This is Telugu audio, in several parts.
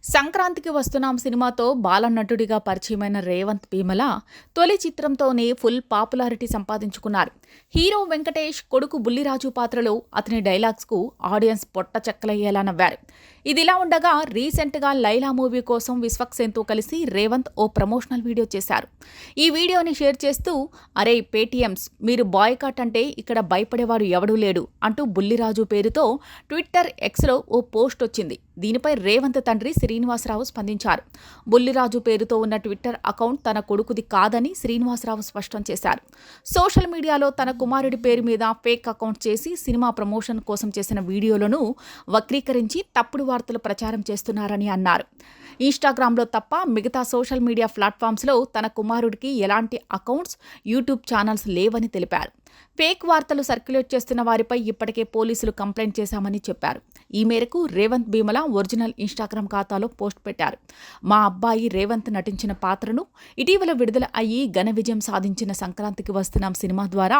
సంక్రాంతికి వస్తున్నాం సినిమాతో బాలనటుడిగా పరిచయమైన రేవంత్ భీమల తొలి చిత్రంతోనే ఫుల్ పాపులారిటీ సంపాదించుకున్నారు. హీరో వెంకటేష్ కొడుకు బుల్లిరాజు పాత్రలో అతని డైలాగ్స్కు ఆడియన్స్ పొట్ట చెక్కలయ్యేలా నవ్వారు. ఇదిలా ఉండగా రీసెంట్గా లైలా మూవీ కోసం విశ్వక్సేన్తో కలిసి రేవంత్ ఓ ప్రమోషనల్ వీడియో చేశారు. ఈ వీడియోని షేర్ చేస్తూ అరే పేటీఎంస్ మీరు బాయ్కాట్ అంటే ఇక్కడ భయపడేవారు ఎవడూ లేడు అంటూ బుల్లిరాజు పేరుతో ట్విట్టర్ ఎక్స్లో ఓ పోస్ట్ వచ్చింది. దీనిపై రేవంత్ తండ్రి శ్రీనివాసరావు స్పందించారు. బుల్లిరాజు పేరుతో ఉన్న ట్విట్టర్ అకౌంట్ తన కొడుకుది కాదని శ్రీనివాసరావు స్పష్టం చేశారు. సోషల్ మీడియాలో తన కుమారుడి పేరు మీద ఫేక్ అకౌంట్ చేసి సినిమా ప్రమోషన్ కోసం చేసిన వీడియోలను వక్రీకరించి తప్పుడు వార్తలు ప్రచారం చేస్తున్నారని అన్నారు. ఇన్స్టాగ్రామ్లో తప్ప మిగతా సోషల్ మీడియా ప్లాట్ఫామ్స్లో తన కుమారుడికి ఎలాంటి అకౌంట్స్, యూట్యూబ్ ఛానల్స్ లేవని తెలిపారు. ఫేక్ వార్తలు సర్క్యులేట్ చేస్తున్న వారిపై ఇప్పటికే పోలీసులు కంప్లైంట్ చేశామని చెప్పారు. ఈ మేరకు రేవంత్ భీమల ఒరిజినల్ ఇన్స్టాగ్రామ్ ఖాతాలో పోస్ట్ పెట్టారు. మా అబ్బాయి రేవంత్ నటించిన పాత్రను ఇటీవల విడుదల అయ్యి ఘన విజయం సాధించిన సంక్రాంతికి వస్తున్నాం సినిమా ద్వారా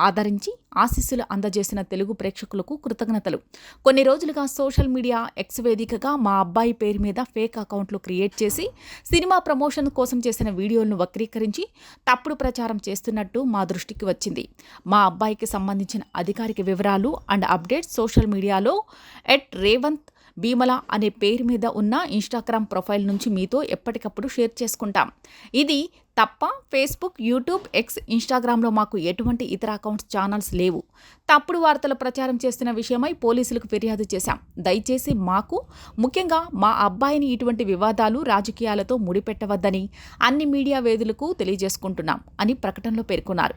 ఆదరించి ఆశీస్సులు అందజేసిన తెలుగు ప్రేక్షకులకు కృతజ్ఞతలు. కొన్ని రోజులుగా సోషల్ మీడియా ఎక్స్ వేదికగా మా అబ్బాయి పేరు మీద ఫేక్ అకౌంట్లు క్రియేట్ చేసి సినిమా ప్రమోషన్ కోసం చేసిన వీడియోలను వక్రీకరించి తప్పుడు ప్రచారం చేస్తున్నట్టు మా దృష్టికి వచ్చింది. మా అబ్బాయికి సంబంధించిన అధికారిక వివరాలు అండ్ అప్డేట్స్ సోషల్ మీడియాలో రేవంత్ భీమల అనే పేరు మీద ఉన్న ఇన్స్టాగ్రామ్ ప్రొఫైల్ నుంచి మీతో ఎప్పటికప్పుడు షేర్ చేసుకుంటాం. ఇది తప్ప ఫేస్బుక్, యూట్యూబ్, ఎక్స్, ఇన్స్టాగ్రామ్లో మాకు ఎటువంటి ఇతర అకౌంట్స్, ఛానల్స్ లేవు. తప్పుడు వార్తలు ప్రచారం చేస్తున్న విషయమై పోలీసులకు ఫిర్యాదు చేశాం. దయచేసి మాకు, ముఖ్యంగా మా అబ్బాయిని ఇటువంటి వివాదాలు, రాజకీయాలతో ముడిపెట్టవద్దని అన్ని మీడియా వేదికలకు తెలియజేసుకుంటున్నాం అని ప్రకటనలో పేర్కొన్నారు.